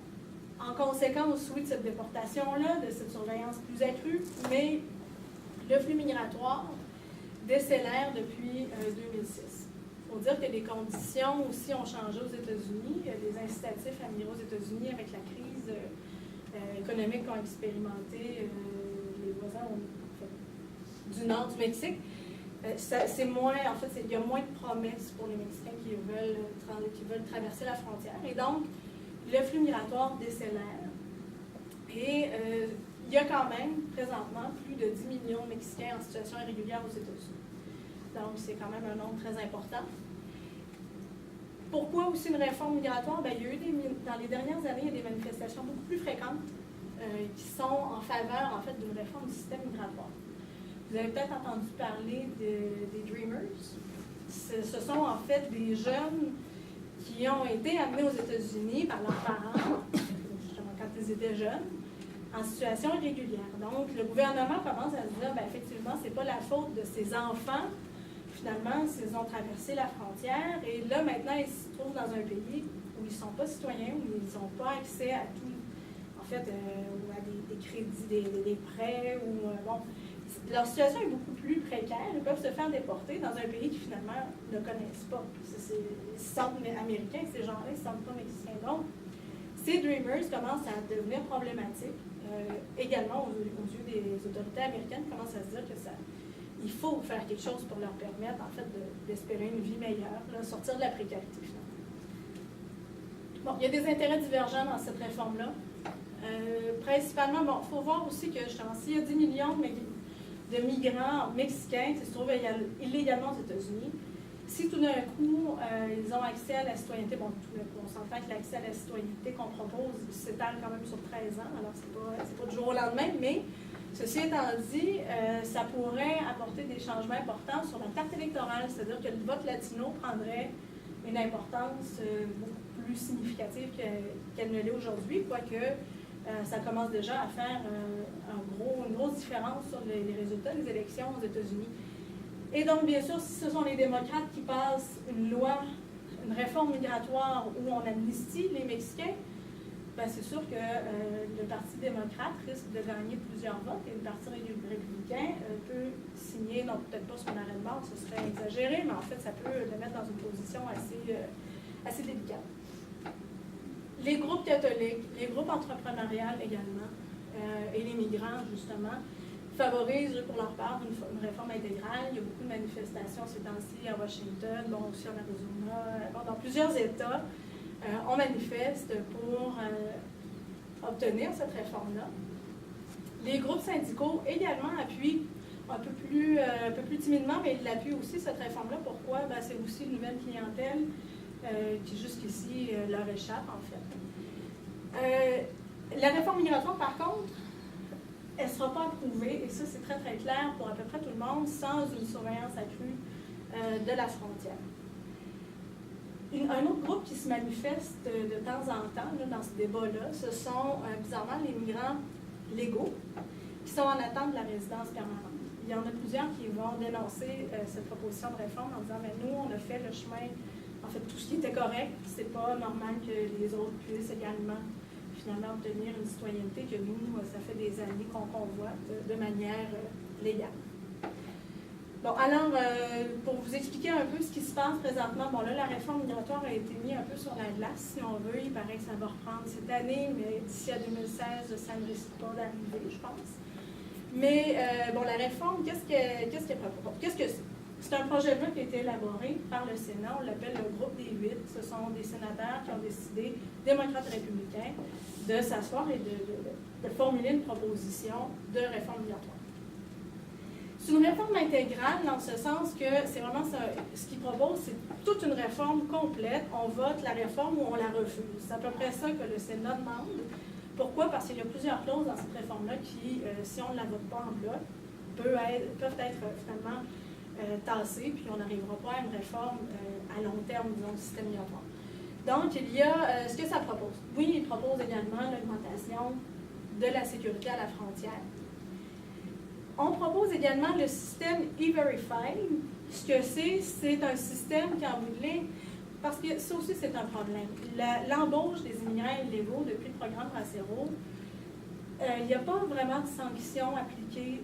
Speaker 2: en conséquence, oui, de cette déportation-là, de cette surveillance plus accrue, mais le flux migratoire décélère depuis 2006. Il faut dire que les conditions aussi ont changé aux États-Unis. Les incitatifs à migrer aux États-Unis avec la crise économique qu'ont expérimenté les voisins du nord du Mexique. C'est moins, en fait, il y a moins de promesses pour les Mexicains qui veulent traverser la frontière. Et donc, le flux migratoire décélère. Et il y a quand même, présentement, plus de 10 millions de Mexicains en situation irrégulière aux États-Unis. Donc, c'est quand même un nombre très important. Pourquoi aussi une réforme migratoire? Bien, il y a eu dans les dernières années, il y a des manifestations beaucoup plus fréquentes qui sont en faveur, en fait, d'une réforme du système migratoire. Vous avez peut-être entendu parler des Dreamers. Ce sont en fait des jeunes qui ont été amenés aux États-Unis par leurs parents, justement quand ils étaient jeunes, en situation irrégulière. Donc, le gouvernement commence à se dire, bien, effectivement, ce n'est pas la faute de ces enfants, finalement, s'ils ont traversé la frontière. Et là, maintenant, ils se trouvent dans un pays où ils ne sont pas citoyens, où ils n'ont pas accès à tout, en fait, ou à des crédits, des prêts, ou, bon, leur situation est beaucoup plus précaire. Ils peuvent se faire déporter dans un pays qui, finalement, ne connaissent pas. Ils se sentent américains, ces gens-là, ils ne se sentent pas mexicains. Donc, ces Dreamers commencent à devenir problématiques, également aux yeux des autorités américaines, qui commencent à se dire que il faut faire quelque chose pour leur permettre, en fait, d'espérer une vie meilleure, là, sortir de la précarité, finalement. Bon, il y a des intérêts divergents dans cette réforme-là. Principalement, bon, il faut voir aussi que, justement, s'il y a 10 millions de migrants mexicains qui se trouvent illégalement aux États-Unis, Si tout d'un coup, ils ont accès à la citoyenneté, bon, tout d'un coup, on s'entend que l'accès à la citoyenneté qu'on propose s'étale quand même sur 13 ans, alors c'est pas du jour au lendemain, mais ceci étant dit, ça pourrait apporter des changements importants sur la carte électorale, c'est-à-dire que le vote latino prendrait une importance beaucoup plus significative qu'elle ne l'est aujourd'hui, quoique ça commence déjà à faire une grosse différence sur les résultats des élections aux États-Unis. Et donc, bien sûr, si ce sont les démocrates qui passent une loi, une réforme migratoire où on amnistie les Mexicains, ben c'est sûr que le Parti démocrate risque de gagner plusieurs votes et le Parti républicain peut signer, non peut-être pas son arrêt de mort, ce serait exagéré, mais en fait, ça peut le mettre dans une position assez délicate. Les groupes catholiques, les groupes entrepreneuriales également, et les migrants, justement, favorisent pour leur part une réforme intégrale. Il y a beaucoup de manifestations ces temps-ci à Washington, bon, aussi en Arizona, bon, dans plusieurs États. On manifeste pour obtenir cette réforme-là. Les groupes syndicaux également appuient un peu plus timidement, mais ils appuient aussi cette réforme-là. Pourquoi? Ben, c'est aussi une nouvelle clientèle qui jusqu'ici leur échappe, en fait. La réforme migratoire, par contre, elle ne sera pas approuvée, et ça c'est très très clair pour à peu près tout le monde, sans une surveillance accrue de la frontière. Un autre groupe qui se manifeste de temps en temps là, dans ce débat-là, ce sont bizarrement les migrants légaux qui sont en attente de la résidence permanente. Il y en a plusieurs qui vont dénoncer cette proposition de réforme en disant « mais nous, on a fait le chemin, en fait, tout ce qui était correct, c'est pas normal que les autres puissent également finalement obtenir une citoyenneté que nous, ça fait des années qu'on convoite de manière légale. » Bon, alors, pour vous expliquer un peu ce qui se passe présentement, bon là, la réforme migratoire a été mise un peu sur la glace, si on veut. Il paraît que ça va reprendre cette année, mais d'ici à 2016, ça ne risque pas d'arriver, je pense. Mais, bon, la réforme, qu'est-ce qu'elle propose? Qu'est-ce que c'est? C'est un projet de loi qui a été élaboré par le Sénat, on l'appelle le groupe des 8. Ce sont des sénateurs qui ont décidé, démocrates et républicains, de s'asseoir et de formuler une proposition de réforme migratoire. C'est une réforme intégrale dans ce sens que c'est vraiment ça, ce qu'ils proposent, c'est toute une réforme complète. On vote la réforme ou on la refuse. C'est à peu près ça que le Sénat demande. Pourquoi? Parce qu'il y a plusieurs clauses dans cette réforme-là qui, si on ne la vote pas en bloc, peuvent être finalement tassées, puis on n'arrivera pas à une réforme à long terme, disons, du système migratoire. Donc, il y a ce que ça propose. Oui, il propose également l'augmentation de la sécurité à la frontière. On propose également le système E-Verify. Ce que c'est un système qui, en bout de ligne, parce que ça aussi, c'est un problème. L'embauche des immigrants illégaux depuis le programme Bracero, il n'y a pas vraiment de sanctions appliquées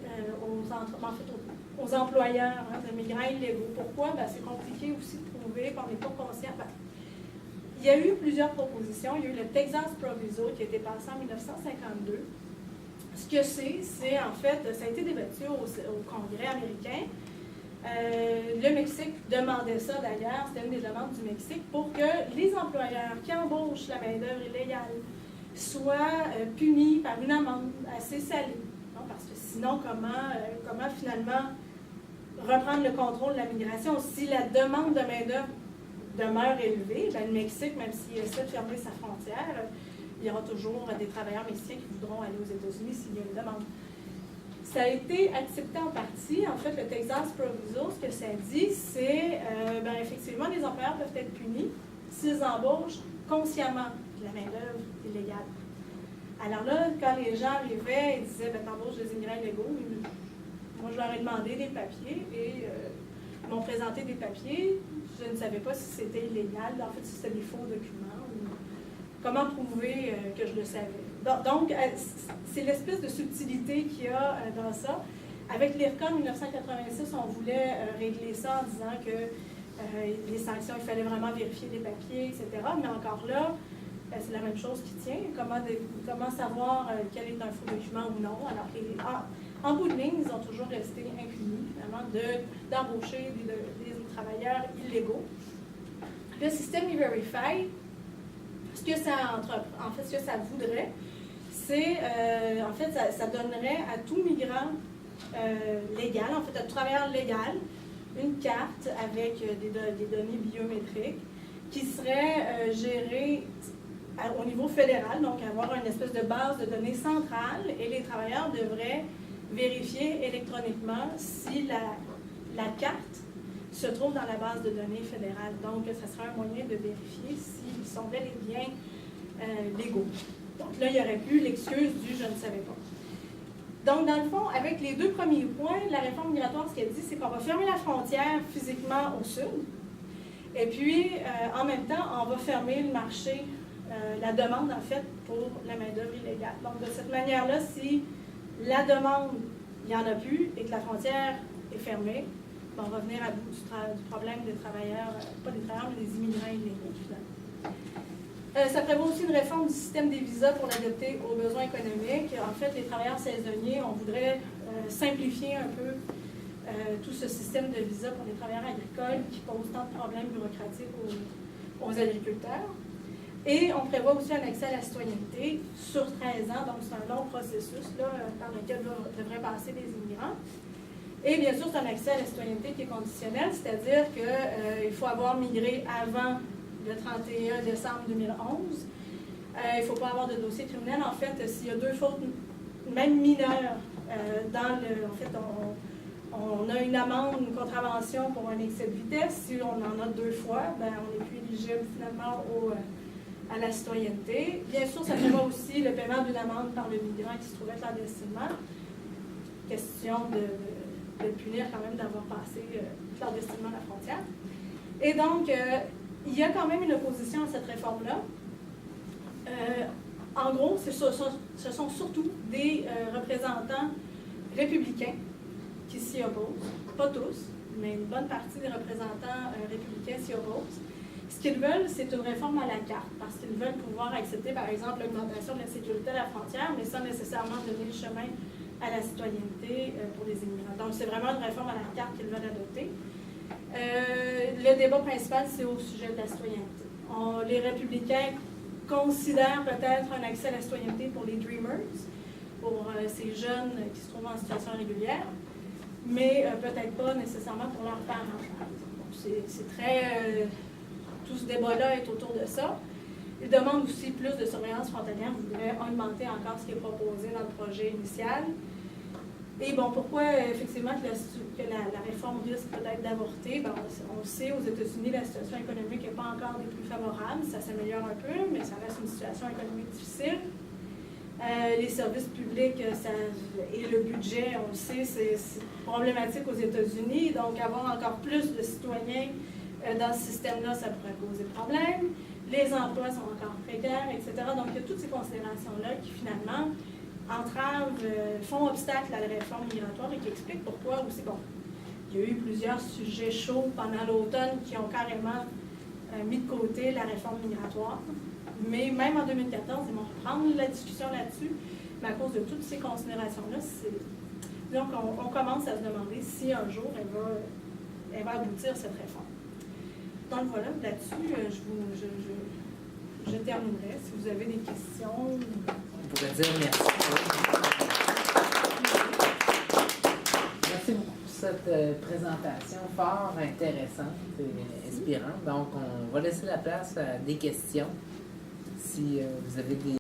Speaker 2: aux employeurs de migrants illégaux. Pourquoi? Ben, c'est compliqué aussi de prouver qu'on n'est pas conscient. Ben, il y a eu plusieurs propositions. Il y a eu le Texas Proviso qui a été passé en 1952. Ce que c'est en fait, ça a été débattu au Congrès américain. Le Mexique demandait ça d'ailleurs, c'était une des demandes du Mexique, pour que les employeurs qui embauchent la main-d'œuvre illégale soient punis par une amende assez salée. Non? Parce que sinon, comment finalement reprendre le contrôle de la migration? Si la demande de main-d'œuvre demeure élevée, ben, le Mexique, même s'il essaie de fermer sa frontière, il y aura toujours des travailleurs mexicains qui voudront aller aux États-Unis s'il y a une demande. Ça a été accepté en partie. En fait, le Texas Proviso, ce que ça dit, c'est ben, effectivement, les employeurs peuvent être punis s'ils embauchent consciemment de la main-d'œuvre illégale. Alors là, quand les gens arrivaient et disaient ben, t'embauches des immigrants illégaux, moi je leur ai demandé des papiers et ils m'ont présenté des papiers. Je ne savais pas si c'était illégal, en fait, si c'était des faux documents. Comment prouver que je le savais? Donc, c'est l'espèce de subtilité qu'il y a dans ça. Avec l'IRCA en 1986, on voulait régler ça en disant que les sanctions, il fallait vraiment vérifier les papiers, etc. Mais encore là, c'est la même chose qui tient. Comment savoir quel est un faux document ou non? Alors, en bout de ligne, ils ont toujours resté impunis, finalement, d'embaucher des travailleurs illégaux. Le système E-Verify, ce que ça voudrait, c'est, en fait, ça donnerait à tout migrant légal, en fait, à tout travailleur légal, une carte avec des données biométriques qui serait gérée au niveau fédéral, donc avoir une espèce de base de données centrale, et les travailleurs devraient vérifier électroniquement si la carte se trouve dans la base de données fédérale. Donc, ça serait un moyen de vérifier s'ils sont bel et bien légaux. Donc là, il n'y aurait plus l'excuse du « je ne savais pas ». Donc, dans le fond, avec les deux premiers points, la réforme migratoire, ce qu'elle dit, c'est qu'on va fermer la frontière physiquement au sud, et puis, en même temps, on va fermer le marché, la demande, en fait, pour la main-d'œuvre illégale. Donc, de cette manière-là, si la demande, il n'y en a plus, et que la frontière est fermée, ben, on va venir à bout du problème des travailleurs, pas des travailleurs, mais des immigrants illégaux, finalement. Ça prévoit aussi une réforme du système des visas pour l'adapter aux besoins économiques. En fait, les travailleurs saisonniers, on voudrait simplifier un peu tout ce système de visas pour les travailleurs agricoles qui pose tant de problèmes bureaucratiques aux agriculteurs. Et on prévoit aussi un accès à la citoyenneté sur 13 ans, donc c'est un long processus là, par lequel devraient passer les immigrants. Et bien sûr, c'est un accès à la citoyenneté qui est conditionnel, c'est-à-dire qu'il faut avoir migré avant le 31 décembre 2011. Il ne faut pas avoir de dossier criminel. En fait, s'il y a 2 fautes, même mineures, en fait, on a une amende, une contravention pour un excès de vitesse. Si on en a 2 fois, ben, on n'est plus éligible finalement à la citoyenneté. Bien sûr, ça prévoit aussi le paiement d'une amende par le migrant qui se trouvait clandestinement. Question de punir quand même d'avoir passé clandestinement la frontière. Et donc, il y a quand même une opposition à cette réforme-là. En gros, ce sont surtout des représentants républicains qui s'y opposent. Pas tous, mais une bonne partie des représentants républicains s'y opposent. Ce qu'ils veulent, c'est une réforme à la carte, parce qu'ils veulent pouvoir accepter, par exemple, l'augmentation de la sécurité à la frontière, mais sans nécessairement donner le chemin à la citoyenneté pour les immigrants. Donc, c'est vraiment une réforme à la carte qu'ils veulent adopter. Le débat principal, c'est au sujet de la citoyenneté. Les républicains considèrent peut-être un accès à la citoyenneté pour les Dreamers, pour ces jeunes qui se trouvent en situation régulière, mais peut-être pas nécessairement pour leurs parents. C'est très... tout ce débat-là est autour de ça. Ils demandent aussi plus de surveillance frontalière. Ils voudraient augmenter encore ce qui est proposé dans le projet initial. Et bon, pourquoi effectivement que la réforme risque peut-être d'avorter? Ben, on sait, aux États-Unis, la situation économique n'est pas encore des plus favorables. Ça s'améliore un peu, mais ça reste une situation économique difficile. Les services publics et le budget, on le sait, c'est problématique aux États-Unis. Donc, avoir encore plus de citoyens dans ce système-là, ça pourrait causer problème. Les emplois sont encore précaires, etc. Donc, il y a toutes ces considérations-là qui, finalement, font obstacle à la réforme migratoire et qui expliquent pourquoi aussi, bon, il y a eu plusieurs sujets chauds pendant l'automne qui ont carrément mis de côté la réforme migratoire. Mais même en 2014, ils vont reprendre la discussion là-dessus. Mais à cause de toutes ces considérations-là, donc on commence à se demander si un jour elle va aboutir cette réforme. Donc voilà, là-dessus, je terminerai. Si vous avez des questions...
Speaker 1: On pourrait dire merci. Merci beaucoup pour cette présentation fort intéressante et inspirante. Donc, on va laisser la place à des questions. Si vous avez des